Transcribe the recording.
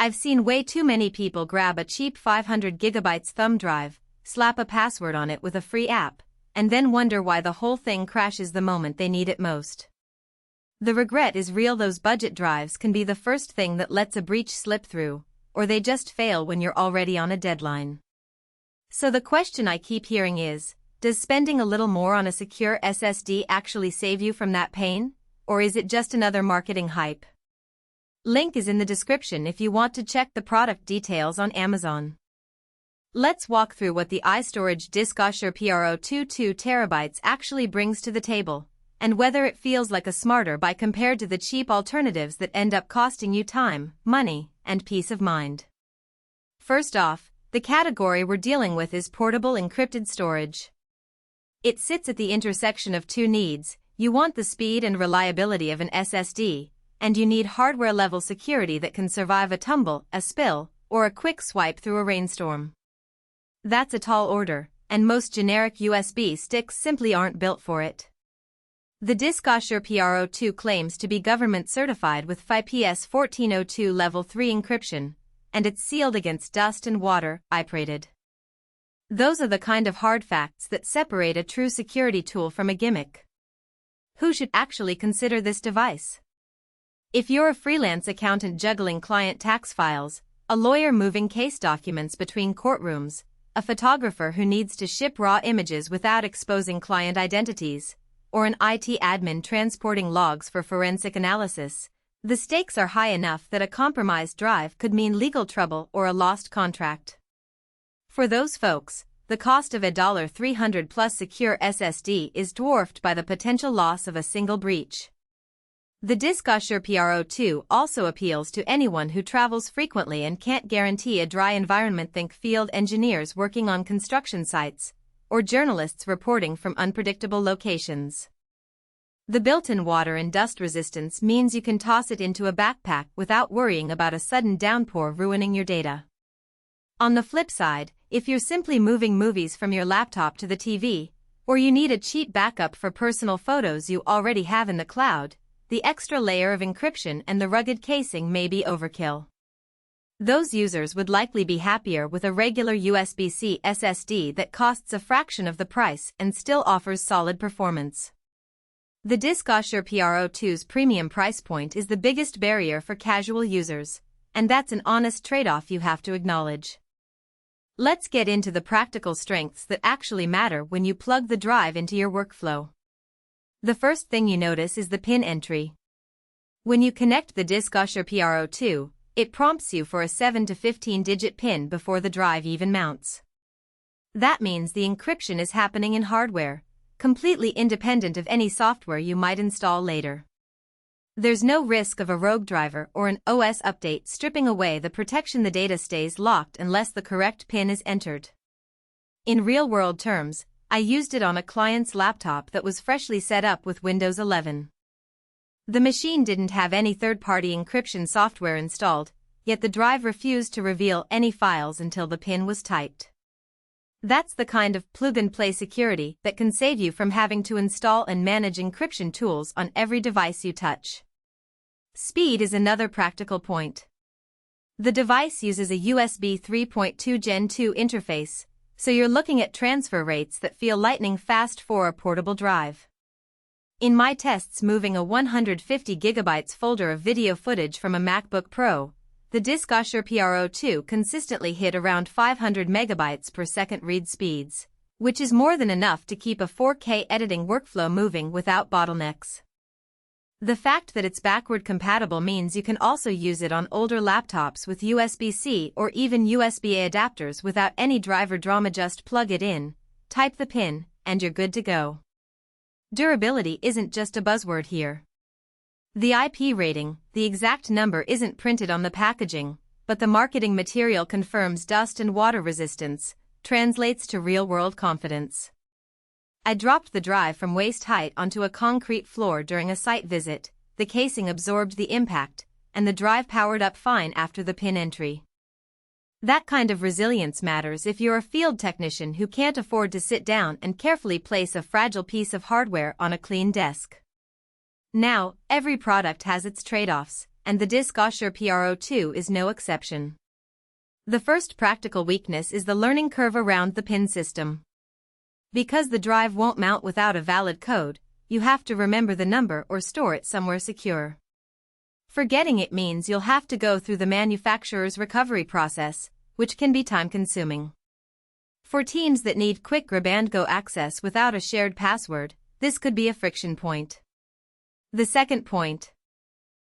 I've seen way too many people grab a cheap 500 gigabytes thumb drive, slap a password on it with a free app, and then wonder why the whole thing crashes the moment they need it most. The regret is real. Those budget drives can be the first thing that lets a breach slip through, or they just fail when you're already on a deadline. So the question I keep hearing is, does spending a little more on a secure SSD actually save you from that pain, or is it just another marketing hype? Link is in the description if you want to check the product details on Amazon. Let's walk through what the iStorage diskAshur PRO2 2 TB actually brings to the table, and whether it feels like a smarter buy compared to the cheap alternatives that end up costing you time, money, and peace of mind. First off, the category we're dealing with is portable encrypted storage. It sits at the intersection of two needs. You want the speed and reliability of an SSD, and you need hardware-level security that can survive a tumble, a spill, or a quick swipe through a rainstorm. That's a tall order, and most generic USB sticks simply aren't built for it. The diskAshur PRO2 claims to be government certified with FIPS 1402 Level 3 encryption, and it's sealed against dust and water, IP-rated. Those are the kind of hard facts that separate a true security tool from a gimmick. Who should actually consider this device? If you're a freelance accountant juggling client tax files, a lawyer moving case documents between courtrooms, a photographer who needs to ship raw images without exposing client identities, or an IT admin transporting logs for forensic analysis, the stakes are high enough that a compromised drive could mean legal trouble or a lost contract. For those folks, the cost of a $300 plus secure SSD is dwarfed by the potential loss of a single breach. The diskAshur PRO2 also appeals to anyone who travels frequently and can't guarantee a dry environment. Think field engineers working on construction sites, or journalists reporting from unpredictable locations. The built-in water and dust resistance means you can toss it into a backpack without worrying about a sudden downpour ruining your data. On the flip side, if you're simply moving movies from your laptop to the TV, or you need a cheap backup for personal photos you already have in the cloud, the extra layer of encryption and the rugged casing may be overkill. Those users would likely be happier with a regular USB-C SSD that costs a fraction of the price and still offers solid performance. The diskAshur PRO2's premium price point is the biggest barrier for casual users, and that's an honest trade-off you have to acknowledge. Let's get into the practical strengths that actually matter when you plug the drive into your workflow. The first thing you notice is the pin entry. When you connect the diskAshur PRO2, it prompts you for a 7 to 15-digit PIN before the drive even mounts. That means the encryption is happening in hardware, completely independent of any software you might install later. There's no risk of a rogue driver or an OS update stripping away the protection. The data stays locked unless the correct PIN is entered. In real-world terms, I used it on a client's laptop that was freshly set up with Windows 11. The machine didn't have any third-party encryption software installed, yet the drive refused to reveal any files until the PIN was typed. That's the kind of plug-and-play security that can save you from having to install and manage encryption tools on every device you touch. Speed is another practical point. The device uses a USB 3.2 Gen 2 interface, so you're looking at transfer rates that feel lightning fast for a portable drive. In my tests moving a 150 GB folder of video footage from a MacBook Pro, the diskAshur PRO2 consistently hit around 500 megabytes per second read speeds, which is more than enough to keep a 4K editing workflow moving without bottlenecks. The fact that it's backward compatible means you can also use it on older laptops with USB-C or even USB-A adapters without any driver drama. Just plug it in, type the PIN, and you're good to go. Durability isn't just a buzzword here. The IP rating, the exact number isn't printed on the packaging, but the marketing material confirms dust and water resistance, translates to real-world confidence. I dropped the drive from waist height onto a concrete floor during a site visit. The casing absorbed the impact, and the drive powered up fine after the PIN entry. That kind of resilience matters if you're a field technician who can't afford to sit down and carefully place a fragile piece of hardware on a clean desk. Now, every product has its trade-offs, and the diskAshur PRO2 is no exception. The first practical weakness is the learning curve around the pin system. Because the drive won't mount without a valid code, you have to remember the number or store it somewhere secure. Forgetting it means you'll have to go through the manufacturer's recovery process, which can be time-consuming. For teams that need quick grab-and-go access without a shared password, this could be a friction point. The second point.